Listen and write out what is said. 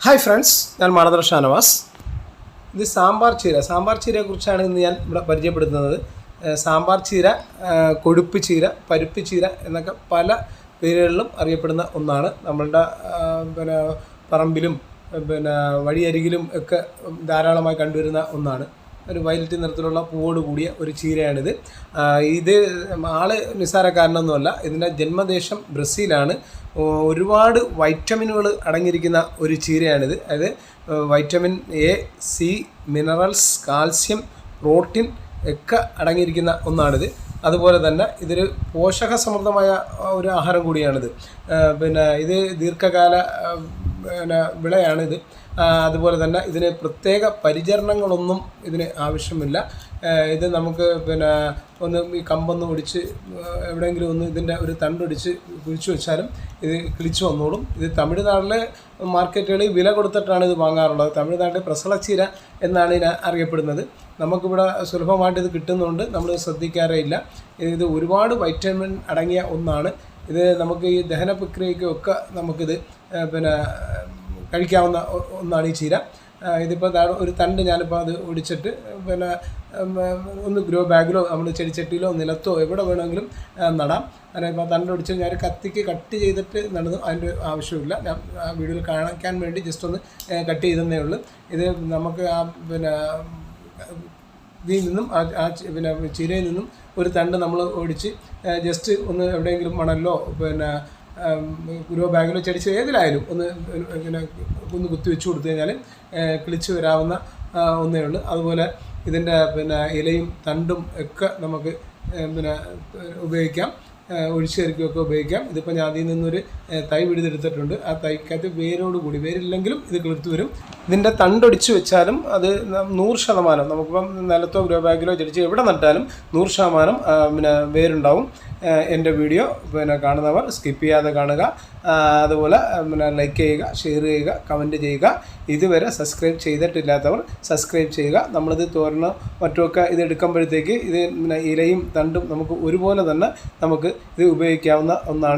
Hi friends, ഞാൻ മാനന്തവാടി ഷാനവാസ്. ഇത് സാമ്പാർ ചീരയെക്കുറിച്ചാണ് ഇന്ന് ഞാൻ ഇവിടെ പരിചയപ്പെടുത്തുന്നത്. സാമ്പാർ ചീര, കൊഴുപ്പ് ചീര, പരിപ്പ് ചീര എന്നൊക്കെ പല പേരുകളിലും അറിയപ്പെടുന്ന ഒന്നാണ്. നമ്മളുടെ പറമ്പിലും വഴിയരികിലും ഒക്കെ ധാരാളമായി കണ്ടുവരുന്ന ഒന്നാണ്. ഒരു വയലറ്റ് നിറത്തിലുള്ള പൂവോട് കൂടിയ ഒരു ചീരയാണിത്. ഇത് ആള് നിസ്സാരക്കാരനൊന്നുമല്ല. ഇതിൻ്റെ ജന്മദേശം ബ്രസീലാണ്. ഒരുപാട് വൈറ്റമിനുകൾ അടങ്ങിയിരിക്കുന്ന ഒരു ചീരയാണിത്. അതായത് vitamin A, C, minerals, calcium, protein ഒക്കെ അടങ്ങിയിരിക്കുന്ന ഒന്നാണിത്. അതുപോലെ തന്നെ ഇതൊരു പോഷകസമൃദ്ധമായ ഒരു ആഹാരം കൂടിയാണിത്. ഇത് ദീർഘകാല വിളയാണിത്. അതുപോലെ തന്നെ ഇതിന് പ്രത്യേക പരിചരണങ്ങളൊന്നും ഇതിന് ആവശ്യമില്ല. ഇത് നമുക്ക് ഒന്ന് ഈ കമ്പൊന്ന് ഒടിച്ച് എവിടെയെങ്കിലും ഒന്ന് ഇതിൻ്റെ ഒരു തണ്ടൊടിച്ച് കുഴിച്ചു വെച്ചാലും ഇത് കിളിച്ചു വന്നോളും. ഇത് തമിഴ്നാട്ടിലെ മാർക്കറ്റുകളിൽ വില കൊടുത്തിട്ടാണ് ഇത് വാങ്ങാറുള്ളത്. തമിഴ്നാട്ടിലെ പ്രസളച്ചീര എന്നാണ് ഇതിനെ അറിയപ്പെടുന്നത്. നമുക്കിവിടെ സുലഭമായിട്ട് ഇത് കിട്ടുന്നതുകൊണ്ട് നമ്മൾ ശ്രദ്ധിക്കാറേ ഇല്ല. ഇത് ഒരുപാട് വൈറ്റമിൻ അടങ്ങിയ ഒന്നാണ്. ഇത് നമുക്ക് ഈ ദഹന പ്രക്രിയയ്ക്കൊക്കെ നമുക്കിത് കഴിക്കാവുന്ന ഒന്നാണ് ഈ ചീര. ഇതിപ്പോൾ ഒരു തണ്ട് ഞാനിപ്പോൾ അത് ഒടിച്ചിട്ട് ഒന്ന് ഗ്രോ ബാഗിലോ നമ്മൾ ചെടിച്ചട്ടിയിലോ നിലത്തോ എവിടെ വേണമെങ്കിലും നടാം. അങ്ങനെ ഇപ്പോൾ തണ്ട് ഒടിച്ച് ഞാൻ കത്തിക്ക് കട്ട് ചെയ്തിട്ട് നടന്നു, അതിൻ്റെ ആവശ്യമില്ല. ഞാൻ ആ വീഡിയോയിൽ കാണിക്കാൻ വേണ്ടി ജസ്റ്റ് ഒന്ന് കട്ട് ചെയ്തതേ ഉള്ളൂ. ഇത് നമുക്ക് ഇതിൽ നിന്നും ചീരയിൽ നിന്നും ഒരു തണ്ട് നമ്മൾ ഒടിച്ച് ജസ്റ്റ് ഒന്ന് എവിടെയെങ്കിലും മണലിലോ ഗ്രോ ബാഗിലോ ചെടിച്ച് ഏതിലായാലും ഒന്ന് കുത്തി വെച്ച് കൊടുത്തു കഴിഞ്ഞാൽ കിളിച്ച് വരാവുന്ന ഒന്നേ ഉള്ളൂ. അതുപോലെ ഇതിൻ്റെ ഇലയും തണ്ടും ഒക്കെ നമുക്ക് ഉപയോഗിക്കാം, ഒഴിച്ചേരിക്കുകയൊക്കെ ഉപയോഗിക്കാം. ഇതിപ്പോൾ ഞാൻ അതിൽ നിന്നൊരു തൈ പിടിതെടുത്തിട്ടുണ്ട്. ആ തൈക്കകത്ത് വേരോടുകൂടി, വേരില്ലെങ്കിലും ഇത് കിളിർത്ത് വരും. ഇതിൻ്റെ തണ്ടൊടിച്ച് വെച്ചാലും അത് 100% നമുക്കിപ്പം നിലത്തോ ഗ്രോ ബാഗിലോ ചെടിച്ച് എവിടെ നട്ടാലും 100% വേരുണ്ടാവും. എൻ്റെ വീഡിയോ കാണുന്നവർ സ്കിപ്പ് ചെയ്യാതെ കാണുക. അതുപോലെ ലൈക്ക് ചെയ്യുക, ഷെയർ ചെയ്യുക, കമൻറ്റ് ചെയ്യുക. ഇതുവരെ സബ്സ്ക്രൈബ് ചെയ്തിട്ടില്ലാത്തവർ സബ്സ്ക്രൈബ് ചെയ്യുക. നമ്മളിത് തോരനോ മറ്റുമൊക്കെ ഇത് എടുക്കുമ്പോഴത്തേക്ക് ഇത് ഇലയും തണ്ടും നമുക്ക് ഒരുപോലെ തന്നെ നമുക്ക് ഇത് ഉപയോഗിക്കാവുന്ന ഒന്നാണ്.